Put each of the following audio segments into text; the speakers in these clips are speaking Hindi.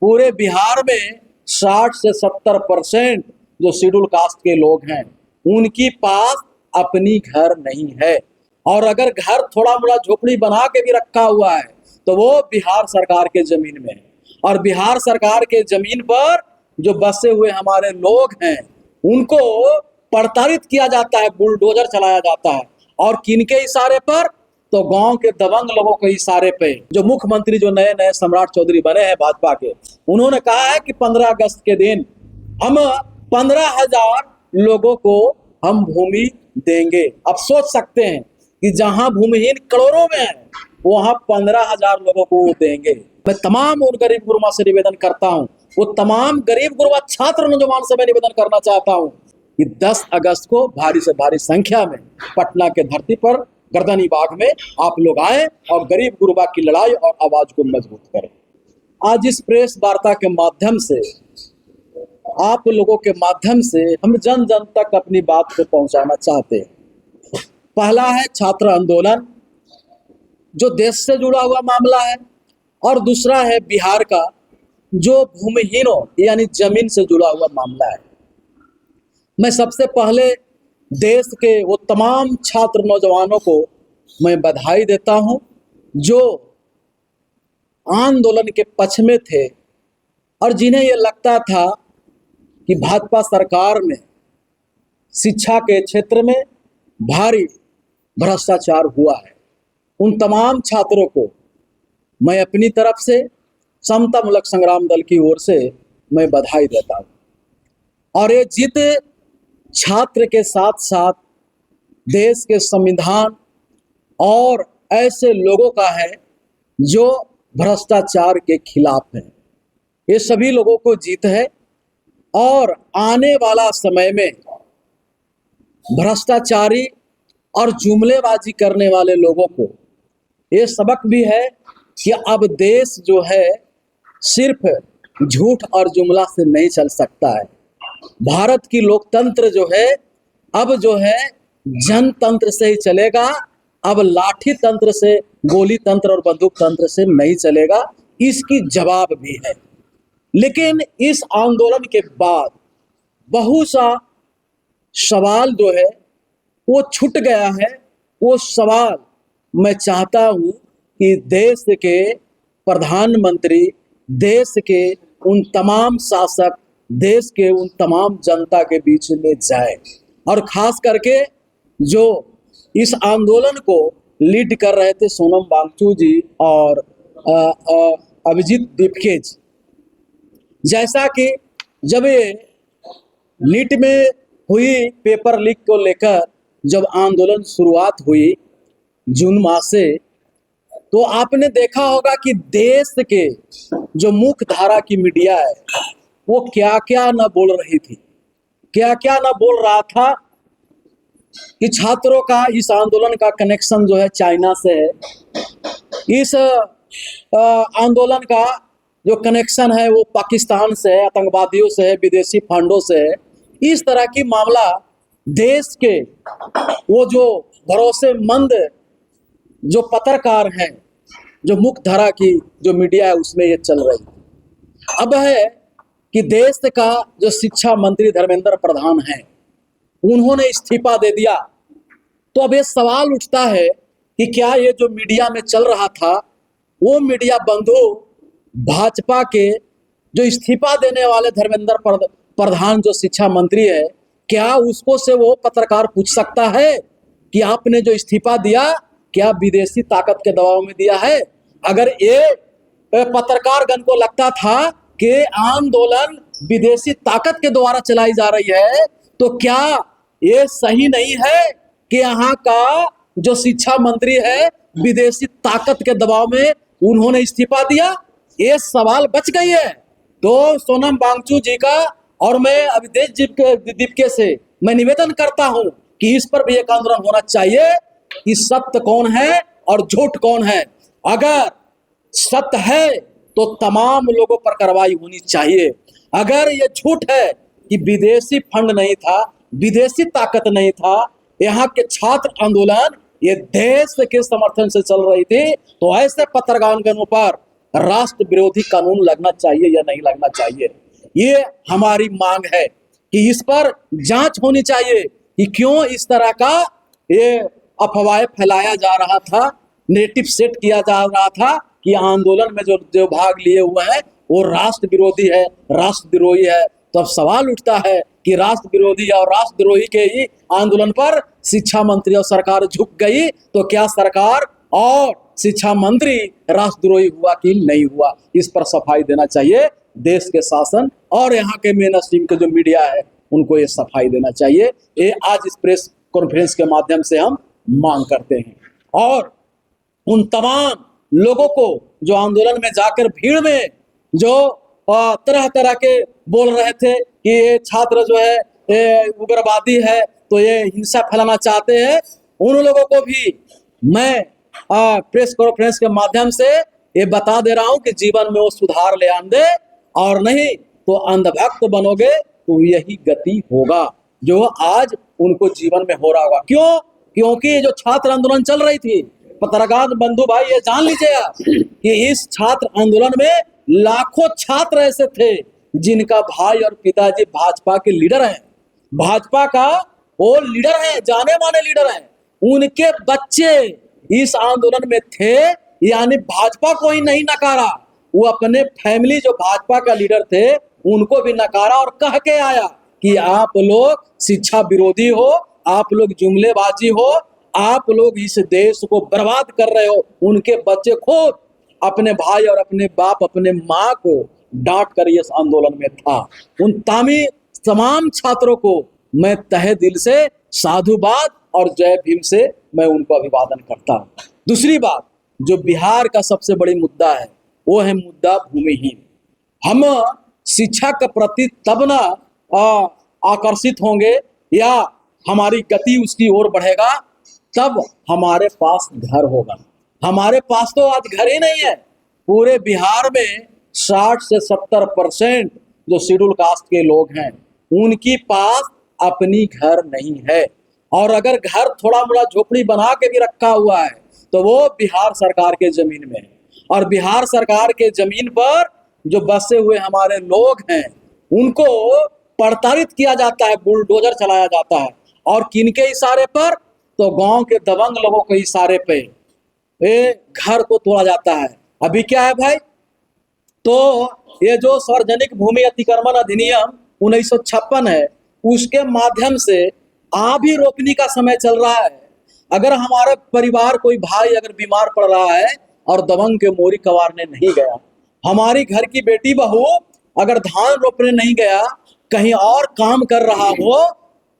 पूरे बिहार में 60 से 70% जो शेड्यूल कास्ट के लोग हैं उनकी पास अपनी घर नहीं है, और अगर घर थोड़ा मोड़ा झोपड़ी बना के भी रखा हुआ है तो वो बिहार सरकार के जमीन में है। और बिहार सरकार के जमीन पर जो बसे हुए हमारे लोग हैं उनको प्रताड़ित किया जाता है, बुलडोजर चलाया जाता है। और किनके इशारे पर? तो गांव के दबंग लोगों के इशारे पे। जो मुख्यमंत्री जो नए नए सम्राट चौधरी बने हैं भाजपा के, उन्होंने कहा है कि 15 अगस्त के दिन हम 15,000 लोगों को हम भूमि देंगे। अब सोच सकते हैं कि जहां भूमिहीन करोड़ों में है वहां 15,000 लोगों को वो देंगे। मैं तमाम उन गरीब गुरबा से निवेदन करता हूं, वो तमाम गरीब गुरबा छात्र नौजवान से मैं निवेदन करना चाहता हूं कि 10 अगस्त को भारी से भारी संख्या में पटना के धरती पर गर्दनी बाग में आप लोग आए और गरीब गुरबा की लड़ाई और आवाज को मजबूत करें। आज इस प्रेस वार्ता के माध्यम से, आप लोगों के माध्यम से हम जन जन तक अपनी बात को पहुंचाना चाहते हैं। पहला है छात्र आंदोलन, जो देश से जुड़ा हुआ मामला है, और दूसरा है बिहार का जो भूमिहीनों यानी जमीन से जुड़ा हुआ मामला है। मैं सबसे पहले देश के वो तमाम छात्र नौजवानों को मैं बधाई देता हूं जो आंदोलन के पक्ष में थे और जिन्हें ये लगता था कि भाजपा सरकार में शिक्षा के क्षेत्र में भारी भ्रष्टाचार हुआ है। उन तमाम छात्रों को मैं अपनी तरफ से समतामूलक संग्राम दल की ओर से मैं बधाई देता हूं। और ये जीत छात्र के साथ साथ देश के संविधान और ऐसे लोगों का है जो भ्रष्टाचार के खिलाफ हैं। ये सभी लोगों को जीत है, और आने वाला समय में भ्रष्टाचारी और जुमलेबाजी करने वाले लोगों को ये सबक भी है कि अब देश जो है सिर्फ झूठ और जुमला से नहीं चल सकता है। भारत की लोकतंत्र जो है अब जो है जनतंत्र से ही चलेगा। अब लाठी तंत्र से, गोली तंत्र और बंदूक तंत्र से नहीं चलेगा, इसकी जवाब भी है। लेकिन इस आंदोलन के बाद बहुत सा सवाल जो है वो छूट गया है। वो सवाल मैं चाहता हूं कि देश के प्रधानमंत्री, देश के उन तमाम शासक, देश के उन तमाम जनता के बीच में जाए, और खास करके जो इस आंदोलन को लीड कर रहे थे सोनम वांगचुक जी और अभिजीत दीपके, जैसा कि जब ये नीट में हुई पेपर लीक को लेकर जब आंदोलन शुरुआत हुई जून माह से, तो आपने देखा होगा कि देश के जो मुख्य धारा की मीडिया है वो क्या क्या न बोल रही थी, क्या क्या न बोल रहा था कि छात्रों का इस आंदोलन का कनेक्शन जो है चाइना से है, इस आंदोलन का जो कनेक्शन है वो पाकिस्तान से है, आतंकवादियों से है, विदेशी फंडों से है। इस तरह की मामला देश के वो जो भरोसेमंद जो पत्रकार हैं, जो मुख्य धारा की जो मीडिया है उसमें ये चल रही है। अब है कि देश का जो शिक्षा मंत्री धर्मेंद्र प्रधान हैं उन्होंने इस्तीफा दे दिया, तो अब ये सवाल उठता है कि क्या ये जो मीडिया में चल रहा था वो मीडिया बंधु भाजपा के जो इस्तीफा देने वाले धर्मेंद्र प्रधान जो शिक्षा मंत्री है, क्या उसको से वो पत्रकार पूछ सकता है कि आपने जो इस्तीफा दिया क्या विदेशी ताकत के दबाव में दिया है? अगर ये पत्रकारगण को लगता था कि आंदोलन विदेशी ताकत के द्वारा चलाई जा रही है, तो क्या ये सही नहीं है कि यहाँ का जो शिक्षा मंत्री है विदेशी ताकत के दबाव में उन्होंने इस्तीफा दिया? ये सवाल बच गई है। तो सोनम वांगचुक जी का और मैं अभिजीत दीपके से मैं निवेदन करता हूं कि इस पर भी एक आंदोलन होना चाहिए कि सत्य कौन है और झूठ कौन है। अगर सत्य है तो तमाम लोगों पर कार्रवाई होनी चाहिए। अगर ये झूठ है कि विदेशी फंड नहीं था, विदेशी ताकत नहीं था, यहाँ के छात्र आंदोलन ये देश के समर्थन से चल रही थी, तो ऐसे पत्रकारों पर राष्ट्र विरोधी कानून लगना चाहिए या नहीं लगना चाहिए। ये हमारी मांग है कि इस पर जांच होनी चाहिए कि क्यों इस तरह का ये अफवाहें फैलाया जा रहा था, नेरेटिव सेट किया जा रहा था कि आंदोलन में जो जो भाग लिए हुए हैं वो राष्ट्र विरोधी है, राष्ट्रद्रोही है। तो अब सवाल उठता है कि राष्ट्र विरोधी और राष्ट्रद्रोही के ही आंदोलन पर शिक्षा मंत्री और सरकार झुक गई, तो क्या सरकार और शिक्षा मंत्री राष्ट्रद्रोही हुआ कि नहीं हुआ, इस पर सफाई देना चाहिए देश के शासन और यहाँ के मेन स्ट्रीम के जो मीडिया है उनको ये सफाई देना चाहिए। ये आज इस प्रेस कॉन्फ्रेंस के माध्यम से हम मांग करते हैं। और उन तमाम लोगों को जो आंदोलन में जाकर भीड़ में जो तरह तरह के बोल रहे थे कि ये छात्र जो है ये उग्रवादी है, तो ये हिंसा फैलाना चाहते हैं, उन लोगों को भी मैं प्रेस कॉन्फ्रेंस के माध्यम से ये बता दे रहा हूं कि जीवन में वो सुधार ले आंदे, और नहीं तो अंधभक्त बनोगे तो यही गति होगा जो आज उनको जीवन में हो रहा होगा। क्यों? क्योंकि जो छात्र आंदोलन चल रही थी, पत्रकार बंधु भाई ये जान लीजिएगा कि इस छात्र आंदोलन में लाखों छात्र ऐसे थे जिनका भाई और पिताजी भाजपा के लीडर हैं, भाजपा का वो लीडर है, जाने माने लीडर हैं, उनके बच्चे इस आंदोलन में थे। यानी भाजपा को ही नहीं नकारा, वो अपने फैमिली जो भाजपा का लीडर थे उनको भी नकारा और कह के आया कि आप लोग शिक्षा विरोधी हो, आप लोग जुमलेबाजी हो, आप लोग इस देश को बर्बाद कर रहे हो। उनके बच्चे खुद अपने भाई और अपने बाप अपने माँ को डांट कर इस आंदोलन में था। उन तमाम छात्रों को मैं तहे दिल से साधुवाद और जय भीम से मैं उनको अभिवादन करता हूँ। दूसरी बात, जो बिहार का सबसे बड़ी मुद्दा है वो है मुद्दा भूमिहीन। हम शिक्षा के प्रति तब ना आकर्षित होंगे या हमारी गति उसकी ओर बढ़ेगा तब हमारे पास घर होगा। हमारे पास तो आज घर ही नहीं है। पूरे बिहार में 60 से 70% जो शेड्यूल कास्ट के लोग हैं उनकी पास अपनी घर नहीं है, और अगर घर थोड़ा मोड़ा झोपड़ी बना के भी रखा हुआ है तो वो बिहार सरकार के जमीन में है। और बिहार सरकार के जमीन पर जो बसे हुए हमारे लोग हैं उनको प्रताड़ित किया जाता है, बुलडोजर चलाया जाता है। और किनके इशारे पर? तो गांव के दबंग लोगों के इशारे पे ये घर को तोड़ा जाता है। अभी क्या है भाई, तो ये जो सार्वजनिक भूमि अतिक्रमण अधिनियम 1956 है उसके माध्यम से भी रोपनी का समय चल रहा है। अगर हमारे परिवार कोई भाई अगर बीमार पड़ रहा है और दबंग के मोरी कवारने नहीं गया, हमारी घर की बेटी बहू अगर धान रोपने नहीं गया, कहीं और काम कर रहा हो,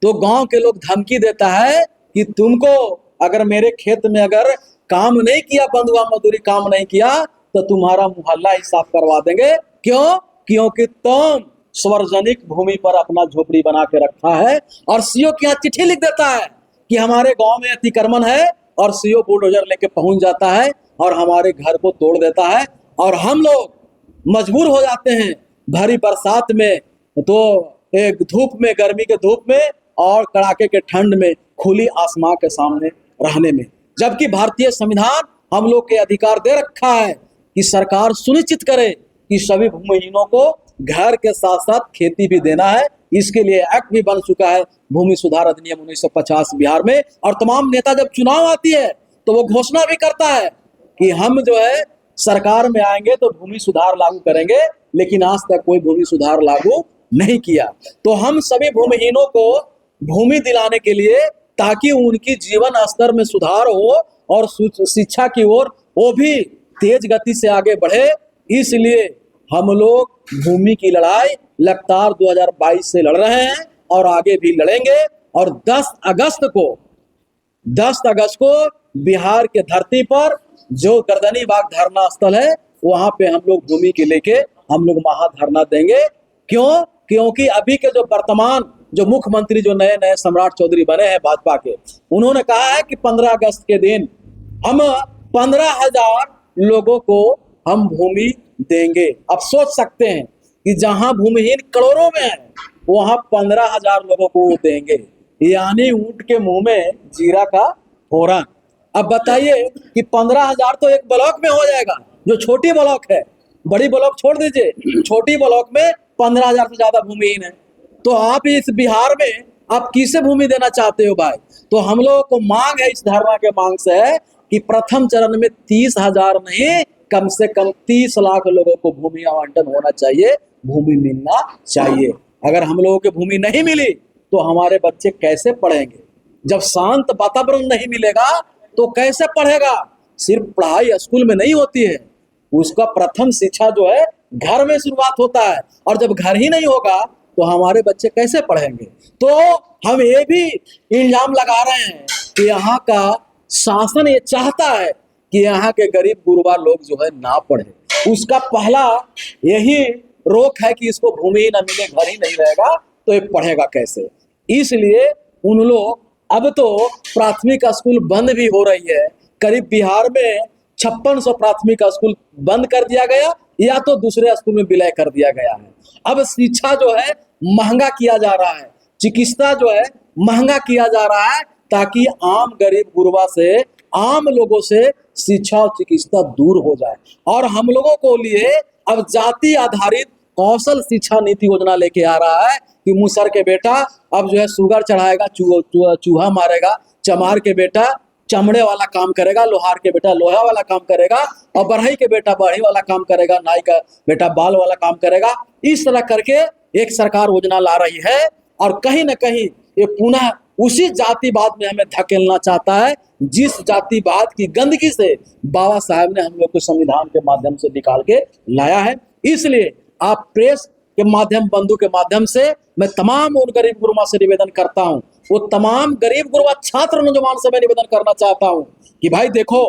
तो गांव के लोग धमकी देता है कि तुमको अगर मेरे खेत में अगर काम नहीं किया, बंधुआ मजदूरी काम नहीं किया, तो तुम्हारा मोहल्ला ही साफ करवा देंगे। क्यों? क्योंकि तुम सार्वजनिक भूमि पर अपना झोपड़ी बना के रखा है। और सीओ के यहाँ चिट्ठी लिख देता है कि हमारे गांव में अतिक्रमण है, और सीओ बुलडोजर लेके पहुंच जाता है और हमारे घर को तोड़ देता है। और हम लोग मजबूर हो जाते हैं भारी बरसात में, तो एक धूप में, गर्मी के धूप में और कड़ाके के ठंड में खुली आसमां के सामने रहने में। जबकि भारतीय संविधान हम लोग के अधिकार दे रखा है कि सरकार सुनिश्चित करे कि सभी भूमिहीनों को घर के साथ साथ खेती भी देना है। इसके लिए एक्ट भी बन चुका है, भूमि सुधार अधिनियम 1950 बिहार में। और तमाम नेता जब चुनाव आती है तो वो घोषणा भी करता है कि हम जो है सरकार में आएंगे तो भूमि सुधार लागू करेंगे, लेकिन आज तक कोई भूमि सुधार लागू नहीं किया। तो हम सभी भूमिहीनों को भूमि दिलाने के लिए, ताकि उनकी जीवन स्तर में सुधार हो और शिक्षा की ओर वो भी तेज गति से आगे बढ़े, इसलिए हम लोग भूमि की लड़ाई लगातार 2022 से लड़ रहे हैं और आगे भी लड़ेंगे। और 10 अगस्त को बिहार के धरती पर जो गर्दनी बाग धरना स्थल है वहां पे हम लोग भूमि के लेके हम लोग महाधरना देंगे। क्यों? क्योंकि अभी के जो वर्तमान जो मुख्यमंत्री जो नए नए सम्राट चौधरी बने हैं भाजपा के, उन्होंने कहा है कि 15 अगस्त के दिन हम 15,000 लोगों को हम भूमि देंगे। अब सोच सकते हैं कि जहां भूमिहीन करोड़ों में है वहां 15,000 लोगों को वो देंगे, यानी ऊंट के मुंह में जीरा का फोरन। अब बताइए कि 15,000 तो एक ब्लॉक में हो जाएगा, जो छोटी ब्लॉक है, बड़ी ब्लॉक छोड़ दीजिए, छोटी ब्लॉक में 15,000 से ज्यादा भूमिहीन है। तो आप इस बिहार में आप किसे भूमि देना चाहते हो भाई? तो हम लोगों को मांग है, इस धरना के मांग से है कि प्रथम चरण में 30,000 नहीं, कम से कम 30 लाख लोगों को भूमि आवंटन होना चाहिए, भूमि मिलना चाहिए। अगर हम लोगों को भूमि नहीं मिली तो हमारे बच्चे कैसे पढ़ेंगे? जब शांत वातावरण नहीं मिलेगा तो कैसे पढ़ेगा? सिर्फ पढ़ाई स्कूल में नहीं होती है, उसका प्रथम शिक्षा जो है घर में शुरुआत होता है, और जब घर ही नहीं होगा तो हमारे बच्चे कैसे पढ़ेंगे? तो हम ये भी इल्जाम लगा रहे हैं कि यहाँ का शासन ये चाहता है कि यहाँ के गरीब गुरबा लोग जो है ना पढ़े। उसका पहला यही रोक है कि इसको भूमि ही ना मिले, घर ही नहीं रहेगा तो ये पढ़ेगा कैसे? इसलिए उन लोग, अब तो प्राथमिक स्कूल बंद भी हो रही है, करीब बिहार में 5600 प्राथमिक स्कूल बंद कर दिया गया या तो दूसरे स्कूल में विलय कर दिया गया है। अब शिक्षा जो है महंगा किया जा रहा है, चिकित्सा जो है महंगा किया जा रहा है, ताकि आम गरीब गुरबा से, आम लोगों से शिक्षा और चिकित्सा दूर हो जाए। और हम लोगों को लिए अब जाति आधारित कौशल शिक्षा नीति योजना लेके आ रहा है कि मुसर के बेटा अब जो है शुगर चढ़ाएगा, चूहा मारेगा, चमार के बेटा चमड़े वाला काम करेगा, लोहार के बेटा लोहा वाला काम करेगा, और बढ़ई के बेटा बढ़ई वाला काम करेगा, नाई का बेटा बाल वाला काम करेगा। इस तरह करके एक सरकार योजना ला रही है, और कहीं ना कहीं ये पुनः उसी जातिवाद में हमें धकेलना चाहता है, जिस जातिवाद की गंदगी से बाबा साहब ने हम लोग को संविधान के माध्यम से निकाल के लाया है। इसलिए आप प्रेस के माध्यम, बंधु के माध्यम से मैं तमाम उन गरीब गुरबा से निवेदन करता हूं, वो तमाम गरीब गुरबा छात्र नौजवान से मैं निवेदन करना चाहता हूं कि भाई देखो,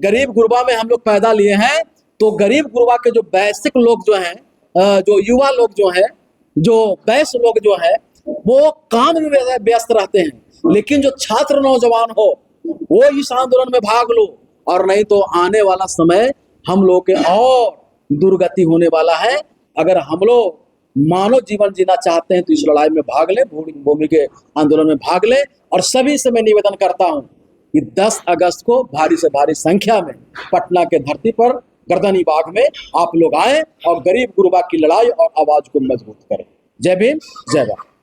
गरीब गुरबा में हम लोग पैदा लिए हैं, तो गरीब गुरबा के जो वयस्क लोग जो हैं, जो युवा लोग जो हैं, जो वयस्क लोग जो है, वो काम में व्यस्त रहते हैं। लेकिन जो छात्र नौजवान हो, वो इस आंदोलन में भाग लो, और नहीं तो आने वाला समय हम लोग के और दुर्गति होने वाला है। अगर हम लोग मानव जीवन जीना चाहते हैं तो इस लड़ाई में भाग लें, भूमि के आंदोलन में भाग लें। और सभी से मैं निवेदन करता हूं कि 10 अगस्त को भारी से भारी संख्या में पटना के धरती पर गर्दनी बाग में आप लोग आए और गरीब गुरबा की लड़ाई और आवाज को मजबूत करें। जय भीम, जय भारत।